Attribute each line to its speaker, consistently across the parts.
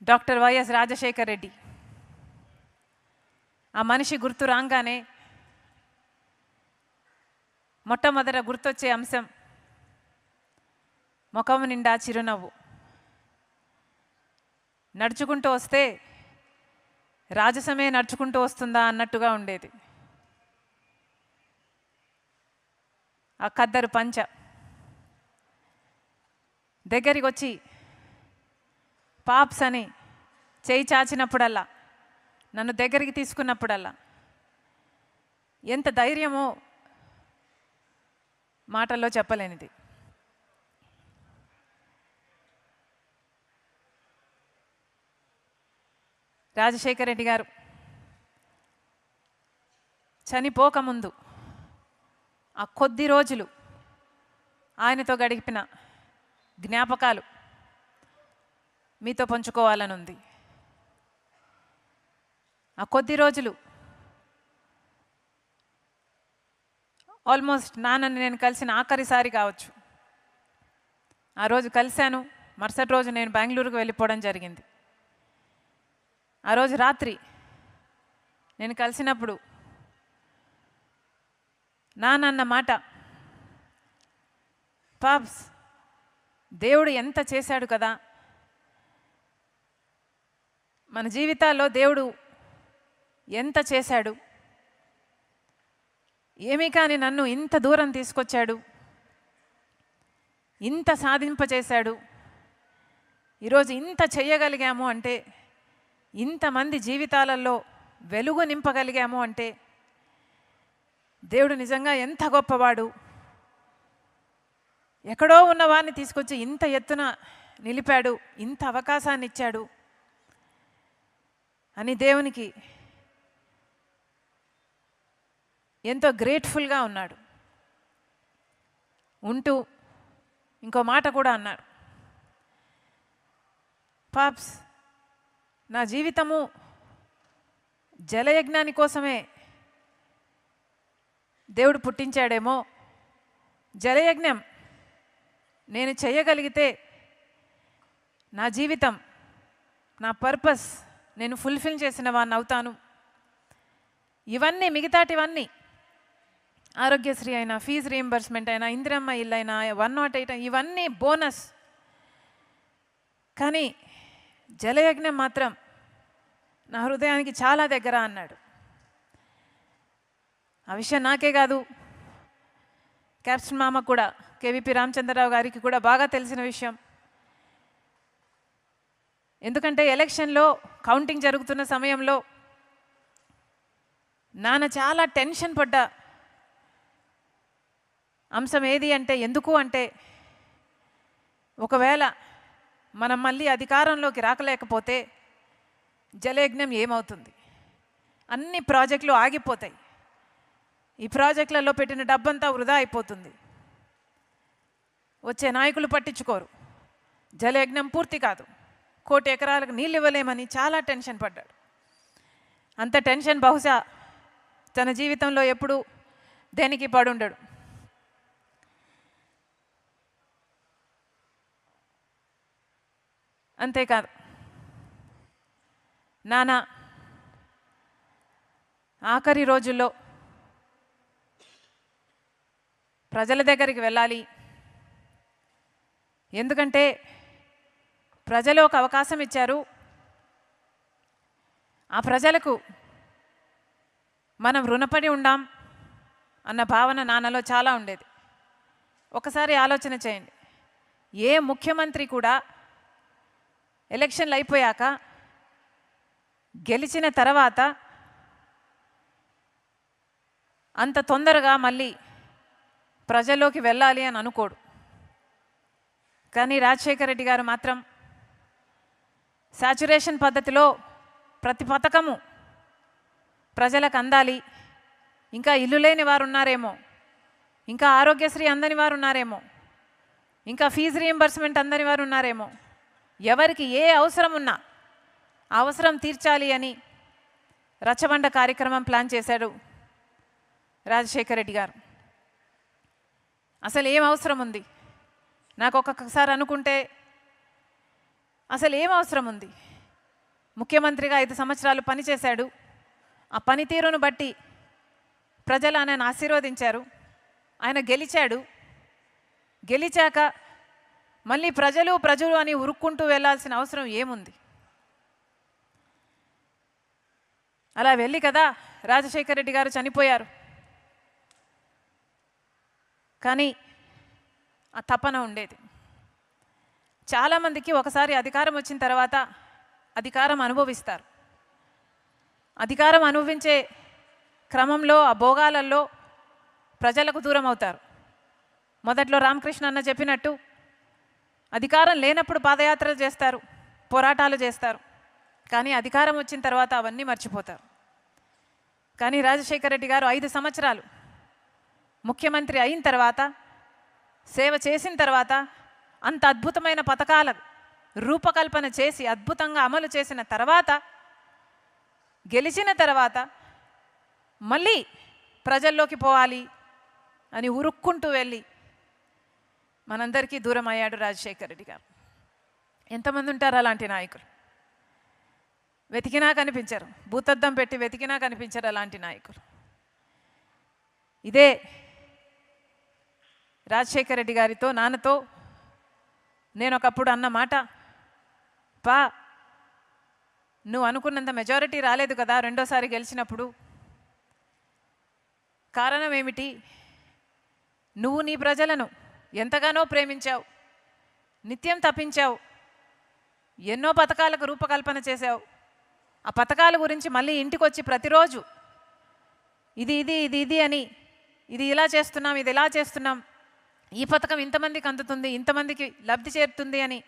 Speaker 1: Doctor YS Rajasekhar Reddy. ఆ మనిషి గుర్తు రాగానే మొట్టమొదట గుర్తొచ్చే అంశం ముఖం నిండా చిరునవ్వు. నడుచుకుంటూ వస్తే రాజసమే నడుచుకుంటూ వస్తుందా అన్నట్టుగా ఉండేది. ఆ ఖద్దరు పంచ దగ్గరికి వచ్చి పాప్స్ అని చేయి చాచినప్పుడల్లా, నన్ను దగ్గరికి తీసుకున్నప్పుడల్లా ఎంత ధైర్యమో మాటల్లో చెప్పలేనిది. రాజశేఖర్ రెడ్డి గారు చనిపోకముందు ఆ కొద్ది రోజులు ఆయనతో గడిపిన జ్ఞాపకాలు మీతో పంచుకోవాలని ఉంది. ఆ కొద్ది రోజులు ఆల్మోస్ట్ నాన్నని నేను కలిసిన ఆఖరిసారి కావచ్చు. ఆ రోజు కలిశాను, మరుసటి రోజు నేను బెంగళూరుకు వెళ్ళిపోవడం జరిగింది. ఆ రోజు రాత్రి నేను కలిసినప్పుడు నాన్న మాట, పాప్స్ దేవుడు ఎంత చేశాడు కదా, మన జీవితాల్లో దేవుడు ఎంత చేశాడు, ఏమీ కానీ నన్ను ఇంత దూరం తీసుకొచ్చాడు, ఇంత సాధింపచేశాడు, ఈరోజు ఇంత చెయ్యగలిగాము అంటే, ఇంతమంది జీవితాలలో వెలుగు నింపగలిగాము అంటే దేవుడు నిజంగా ఎంత గొప్పవాడు, ఎక్కడో ఉన్నవాడిని తీసుకొచ్చి ఇంత ఎత్తున నిలిపాడు, ఇంత అవకాశాన్ని ఇచ్చాడు అని దేవునికి ఎంతో గ్రేట్ఫుల్గా ఉన్నాడు. ఉంటూ ఇంకో మాట కూడా అన్నాడు, పాప్స్ నా జీవితము జలయజ్ఞాని కోసమే దేవుడు పుట్టించాడేమో, జలయజ్ఞం నేను చేయగలిగితే నా జీవితం, నా పర్పస్ నేను ఫుల్ఫిల్ చేసిన వాడిని అవుతాను. ఇవన్నీ మిగతాటివన్నీ ఆరోగ్యశ్రీ అయినా, ఫీజు రీయింబర్స్మెంట్ అయినా, ఇందిరమ్మ ఇల్లు అయినా, 108 ఇవన్నీ బోనస్, కానీ జలయజ్ఞం మాత్రం నా హృదయానికి చాలా దగ్గర అన్నాడు. ఆ విషయం నాకే కాదు, క్యాప్టెన్ మామకు కూడా, కేవీపీ రామచంద్రరావు గారికి కూడా బాగా తెలిసిన విషయం. ఎందుకంటే ఎలక్షన్లో కౌంటింగ్ జరుగుతున్న సమయంలో నాన్న చాలా టెన్షన్ పడ్డ అంశం ఏది అంటే, ఎందుకు అంటే ఒకవేళ మనం మళ్ళీ అధికారంలోకి రాకలేకపోతే జలయజ్ఞం ఏమవుతుంది, అన్ని ప్రాజెక్టులు ఆగిపోతాయి, ఈ ప్రాజెక్టులలో పెట్టిన డబ్బంతా వృధా అయిపోతుంది, వచ్చే నాయకులు పట్టించుకోరు, జలయజ్ఞం పూర్తి కాదు, 1 కోటి ఎకరాలకు నీళ్ళు ఇవ్వలేమని చాలా టెన్షన్ పడ్డాడు. అంత టెన్షన్ బహుశా తన జీవితంలో ఎప్పుడూ దేనికి పడుండడు. అంతేకాదు, నాన్న ఆఖరి రోజుల్లో ప్రజల దగ్గరికి వెళ్ళాలి, ఎందుకంటే ప్రజలు ఒక అవకాశం ఇచ్చారు, ఆ ప్రజలకు మనం రుణపడి ఉండాం అన్న భావన నాన్నలో చాలా ఉండేది. ఒకసారి ఆలోచన చేయండి, ఏ ముఖ్యమంత్రి కూడా ఎలక్షన్లు అయిపోయాక గెలిచిన తర్వాత అంత తొందరగా మళ్ళీ ప్రజల్లోకి వెళ్ళాలి అని అనుకోడు. కానీ రాజశేఖర్ రెడ్డి గారు మాత్రం సాచురేషన్ పద్ధతిలో ప్రతి పథకము ప్రజలకు అందాలి, ఇంకా ఇల్లు లేని వారు ఉన్నారేమో, ఇంకా ఆరోగ్యశ్రీ అందని వారు ఉన్నారేమో, ఇంకా ఫీజు రీయింబర్స్మెంట్ అందని వారు ఉన్నారేమో, ఎవరికి ఏ అవసరం ఉన్నా అవసరం తీర్చాలి అని రచ్చబండ కార్యక్రమం ప్లాన్ చేశాడు రాజశేఖర్ రెడ్డి గారు. అసలు ఏం అవసరం ఉంది, నాకు ఒక్కొక్కసారి అనుకుంటే అసలు ఏం అవసరం ఉంది, ముఖ్యమంత్రిగా 5 సంవత్సరాలు పనిచేశాడు. ఆ పనితీరును బట్టి ప్రజలు ఆయనను ఆశీర్వదించారు. ఆయన గెలిచాడు. గెలిచాక మళ్ళీ ప్రజలు అని ఉరుక్కుంటూ వెళ్ళాల్సిన అవసరం ఏముంది? అలా వెళ్ళి కదా రాజశేఖర రెడ్డి గారు చనిపోయారు. కానీ ఆ తపన ఉండేది. చాలామందికి ఒకసారి అధికారం వచ్చిన తర్వాత అధికారం అనుభవిస్తారు. అధికారం అనుభవించే క్రమంలో ఆ భోగాలలో ప్రజలకు దూరం అవుతారు. మొదట్లో రామకృష్ణ అన్న చెప్పినట్టు అధికారం లేనప్పుడు పాదయాత్రలు చేస్తారు, పోరాటాలు చేస్తారు. కానీ అధికారం వచ్చిన తర్వాత అవన్నీ మర్చిపోతారు. కానీ రాజశేఖర రెడ్డి గారు 5 సంవత్సరాలు ముఖ్యమంత్రి అయిన తర్వాత, సేవ చేసిన తర్వాత, అంత అద్భుతమైన పథకాల రూపకల్పన చేసి అద్భుతంగా అమలు చేసిన తర్వాత, గెలిచిన తర్వాత మళ్ళీ ప్రజల్లోకి పోవాలి అని ఉరుక్కుంటూ వెళ్ళి మనందరికీ దూరం అయ్యాడు రాజశేఖర రెడ్డి గారు. ఎంతమంది ఉంటారు అలాంటి నాయకులు? వెతికినా కనిపించరు. భూతద్దం పెట్టి వెతికినా కనిపించరు అలాంటి నాయకులు. ఇదే రాజశేఖర రెడ్డి గారితో, నాన్నతో నేను ఒకప్పుడు అన్న మాట, పా నువ్వు అనుకున్నంత మెజారిటీ రాలేదు కదా రెండోసారి గెలిచినప్పుడు. కారణం ఏమిటి? నువ్వు నీ ప్రజలను ఎంతగానో ప్రేమించావు, నిత్యం తప్పించావు, ఎన్నో పథకాలకు రూపకల్పన చేశావు. ఆ పథకాల గురించి మళ్ళీ ఇంటికి వచ్చి ప్రతిరోజు ఇది ఇది ఇది ఇది అని, ఇది ఇలా చేస్తున్నాం, ఇది ఇలా చేస్తున్నాం, ఈ పథకం ఇంతమందికి అందుతుంది, ఇంతమందికి లబ్ధి చేరుతుంది అని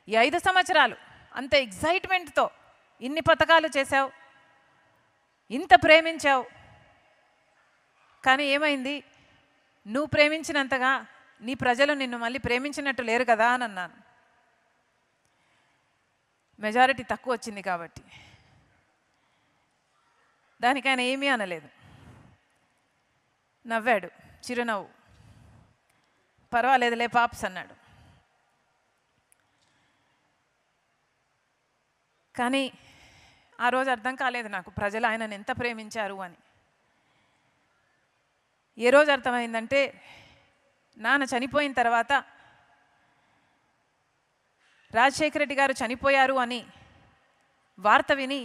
Speaker 1: ఈ 5 సంవత్సరాలు అంత ఎగ్జైట్మెంట్తో ఇన్ని పథకాలు చేశావు, ఇంత ప్రేమించావు. కానీ ఏమైంది? నువ్వు ప్రేమించినంతగా నీ ప్రజలు నిన్ను మళ్ళీ ప్రేమించినట్టు లేరు కదా అని అన్నాను. మెజారిటీ తక్కువ వచ్చింది కాబట్టి. దానికి ఆయన ఏమీ అనలేదు, నవ్వాడు, చిరునవ్వు. పర్వాలేదులే పాప్స్ అన్నాడు. కానీ ఆ రోజు అర్థం కాలేదు నాకు ప్రజలు ఆయనను ఎంత ప్రేమించారు అని. ఏ రోజు అర్థమైందంటే, నాన్న చనిపోయిన తర్వాత రాజశేఖర రెడ్డి గారు చనిపోయారు అని వార్త విని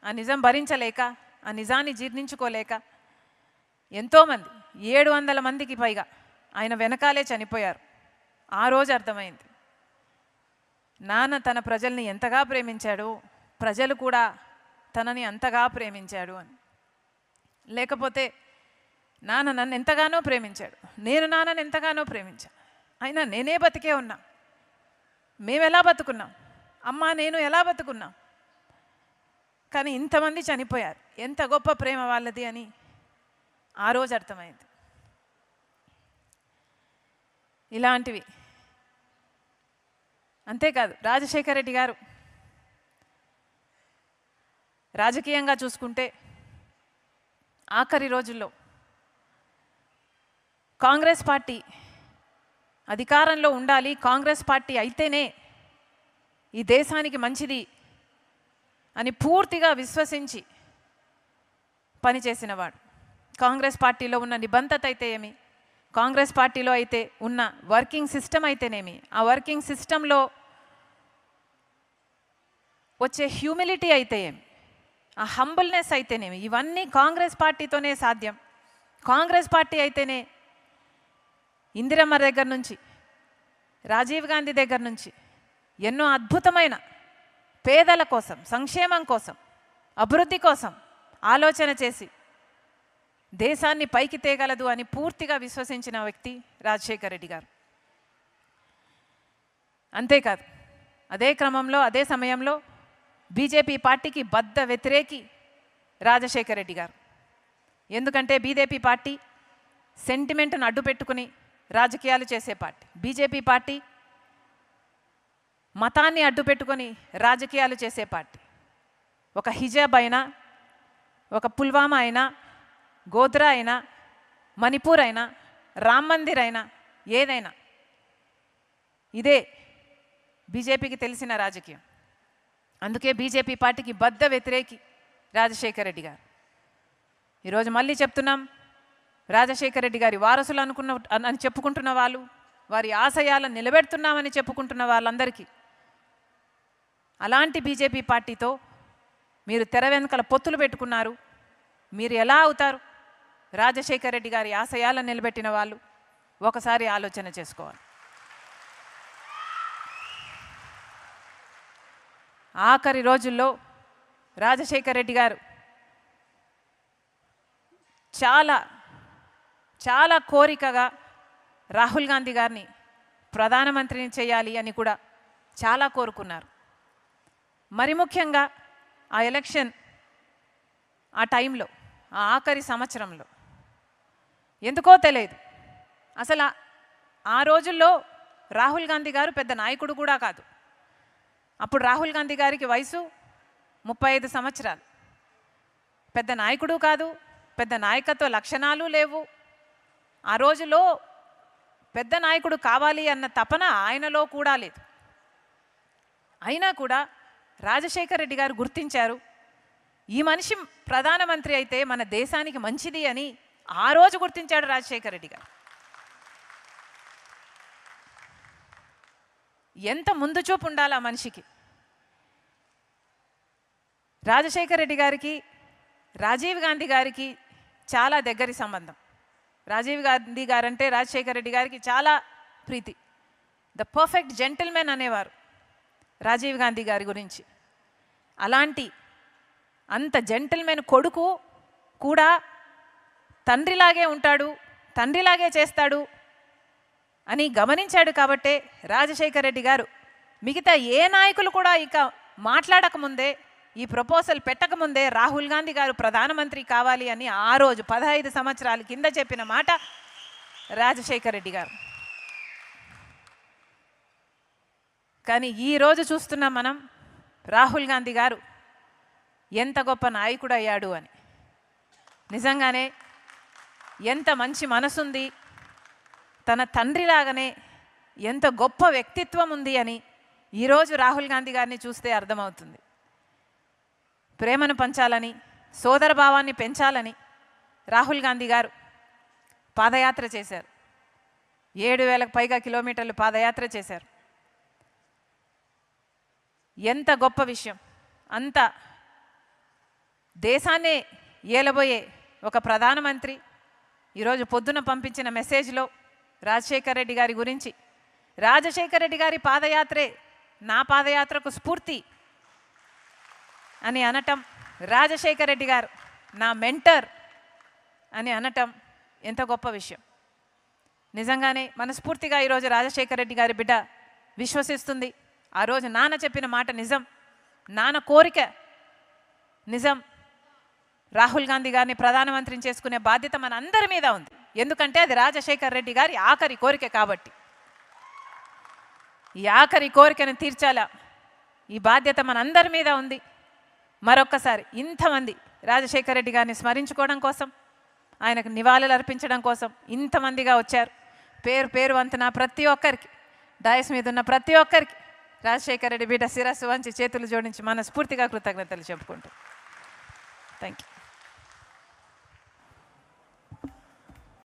Speaker 1: ఆ నిజం భరించలేక, ఆ నిజాన్ని జీర్ణించుకోలేక ఎంతోమంది 700 మందికి పైగా ఆయన వెనకాలే చనిపోయారు. ఆ రోజు అర్థమైంది నాన్న తన ప్రజల్ని ఎంతగా ప్రేమించాడు, ప్రజలు కూడా తనని అంతగా ప్రేమించాడు అని. లేకపోతే నాన్న నన్ను ఎంతగానో ప్రేమించాడు, నేను నాన్నని ఎంతగానో ప్రేమించాను, అయినా నేనే బతికే ఉన్నా, మేము ఎలా బతుకున్నాం, అమ్మ నేను ఎలా బతుకున్నాం, కానీ ఇంతమంది చనిపోయారు, ఎంత గొప్ప ప్రేమ వాళ్ళది అని ఆ రోజు అర్థమైంది. ఇలాంటివి. అంతేకాదు రాజశేఖర రెడ్డి గారు రాజకీయంగా చూసుకుంటే ఆఖరి రోజుల్లో కాంగ్రెస్ పార్టీ అధికారంలో ఉండాలి, కాంగ్రెస్ పార్టీ అయితేనే ఈ దేశానికి మంచిది అని పూర్తిగా విశ్వసించి పనిచేసినవాడు. కాంగ్రెస్ పార్టీలో ఉన్న నిబంధత అయితే ఏమి, కాంగ్రెస్ పార్టీలో అయితే ఉన్న వర్కింగ్ సిస్టమ్ అయితేనేమి, ఆ వర్కింగ్ సిస్టంలో వచ్చే హ్యూమిలిటీ అయితే ఏమి, ఆ హంబుల్నెస్ అయితేనేమి, ఇవన్నీ కాంగ్రెస్ పార్టీతోనే సాధ్యం. కాంగ్రెస్ పార్టీ అయితేనే ఇందిరమ్మ దగ్గర నుంచి, రాజీవ్ గాంధీ దగ్గర నుంచి ఎన్నో అద్భుతమైన పేదల కోసం, సంక్షేమం కోసం, అభివృద్ధి కోసం ఆలోచన చేసి దేశాన్ని పైకి తేగలదు అని పూర్తిగా విశ్వసించిన వ్యక్తి రాజశేఖర రెడ్డి గారు. అంతేకాదు అదే క్రమంలో, అదే సమయంలో బీజేపీ పార్టీకి బద్ధ వ్యతిరేకి రాజశేఖర రెడ్డి గారు. ఎందుకంటే బీజేపీ పార్టీ సెంటిమెంట్ను అడ్డు పెట్టుకుని రాజకీయాలు చేసే పార్టీ. బీజేపీ పార్టీ మతాన్ని అడ్డు పెట్టుకొని రాజకీయాలు చేసే పార్టీ. ఒక హిజాబ్ అయినా, ఒక పుల్వామా అయినా, గోధ్రా అయినా, మణిపూర్ అయినా, రామ్ మందిర్ అయినా, ఏదైనా ఇదే బీజేపీకి తెలిసిన రాజకీయం. అందుకే బీజేపీ పార్టీకి బద్ద వ్యతిరేకి రాజశేఖర రెడ్డి గారు. ఈరోజు మళ్ళీ చెప్తున్నాం, రాజశేఖర రెడ్డి గారి వారసులు అని చెప్పుకుంటున్న వాళ్ళు, వారి ఆశయాలను నిలబెడుతున్నామని చెప్పుకుంటున్న వాళ్ళందరికీ అలాంటి బీజేపీ పార్టీతో మీరు తెర వెనుకల పొత్తులు పెట్టుకున్నారు. మీరు ఎలా అవుతారు రాజశేఖర రెడ్డి గారి ఆశయాలను నిలబెట్టిన వాళ్ళు? ఒకసారి ఆలోచన చేసుకోవాలి. ఆఖరి రోజుల్లో రాజశేఖర రెడ్డి గారు చాలా చాలా కోరికగా రాహుల్ గాంధీ గారిని ప్రధానమంత్రిని చేయాలి అని కూడా చాలా కోరుకున్నారు. మరి ముఖ్యంగా ఆ ఎలక్షన్ ఆ టైంలో, ఆ ఆఖరి సంవత్సరంలో ఎందుకో తెలియదు, అసలు ఆ రోజుల్లో రాహుల్ గాంధీ గారు పెద్ద నాయకుడు కూడా కాదు. అప్పుడు రాహుల్ గాంధీ గారికి వయసు 35 సంవత్సరాలు. పెద్ద నాయకుడు కాదు, పెద్ద నాయకత్వ లక్షణాలు లేవు. ఆ రోజులో పెద్ద నాయకుడు కావాలి అన్న తపన ఆయనలో కూడా లేదు. అయినా కూడా రాజశేఖర రెడ్డి గారు గుర్తించారు, ఈ మనిషి ప్రధానమంత్రి అయితే మన దేశానికి మంచిది అని ఆ రోజు గుర్తించాడు రాజశేఖర రెడ్డి గారు. ఎంత ముందు చూపు ఉండాలి ఆ మనిషికి. రాజశేఖర రెడ్డి గారికి రాజీవ్ గాంధీ గారికి చాలా దగ్గరి సంబంధం. రాజీవ్ గాంధీ గారంటే రాజశేఖర రెడ్డి గారికి చాలా ప్రీతి. ద పర్ఫెక్ట్ జెంటిల్మెన్ అనేవారు రాజీవ్ గాంధీ గారి గురించి. అలాంటి అంత జెంటిల్మెన్ కొడుకు కూడా తండ్రిలాగే ఉంటాడు, తండ్రిలాగే చేస్తాడు అని గమనించాడు. కాబట్టే రాజశేఖర రెడ్డి గారు మిగతా ఏ నాయకులు కూడా ఇక మాట్లాడకముందే, ఈ ప్రపోజల్ పెట్టకముందే రాహుల్ గాంధీ గారు ప్రధానమంత్రి కావాలి అని ఆ రోజు 15 సంవత్సరాల కింద చెప్పిన మాట రాజశేఖర రెడ్డి గారు. కానీ ఈరోజు చూస్తున్నాం మనం రాహుల్ గాంధీ గారు ఎంత గొప్ప నాయకుడు అయ్యాడు అని. నిజంగానే ఎంత మంచి మనసుంది, తన తండ్రిలాగానే ఎంత గొప్ప వ్యక్తిత్వం ఉంది అని ఈరోజు రాహుల్ గాంధీ గారిని చూస్తే అర్థమవుతుంది. ప్రేమను పంచాలని, సోదరభావాన్ని పెంచాలని రాహుల్ గాంధీ గారు పాదయాత్ర చేశారు. 7,000కు పైగా కిలోమీటర్లు పాదయాత్ర చేశారు. ఎంత గొప్ప విషయం. అంత దేశాన్నే ఏలబోయే ఒక ప్రధానమంత్రి ఈరోజు పొద్దున పంపించిన మెసేజ్లో రాజశేఖర రెడ్డి గారి గురించి, రాజశేఖర రెడ్డి గారి పాదయాత్రే నా పాదయాత్రకు స్ఫూర్తి అని అనటం, రాజశేఖర రెడ్డి గారు నా మెంటర్ అని అనటం ఎంత గొప్ప విషయం. నిజంగానే మనస్ఫూర్తిగా ఈరోజు రాజశేఖర రెడ్డి గారి బిడ్డ విశ్వసిస్తుంది, ఆ రోజు నాన్న చెప్పిన మాట నిజం, నాన్న కోరిక నిజం. రాహుల్ గాంధీ గారిని ప్రధానమంత్రిని చేసుకునే బాధ్యత మన అందరి మీద ఉంది. ఎందుకంటే అది రాజశేఖర రెడ్డి గారి ఆఖరి కోరిక కాబట్టి. ఈ ఆఖరి కోరికను తీర్చాలా, ఈ బాధ్యత మనందరి మీద ఉంది. మరొక్కసారి ఇంతమంది రాజశేఖర రెడ్డి గారిని స్మరించుకోవడం కోసం, ఆయనకు నివాళులు అర్పించడం కోసం ఇంతమందిగా వచ్చారు. పేరు పేరు వంతున ప్రతి ఒక్కరికి, డయస్ మీద ఉన్న ప్రతి ఒక్కరికి రాజశేఖర రెడ్డి బిడ్డ శిరస్సు వంచి చేతులు జోడించి మనస్ఫూర్తిగా కృతజ్ఞతలు చెప్పుకుంటాం. Thank you.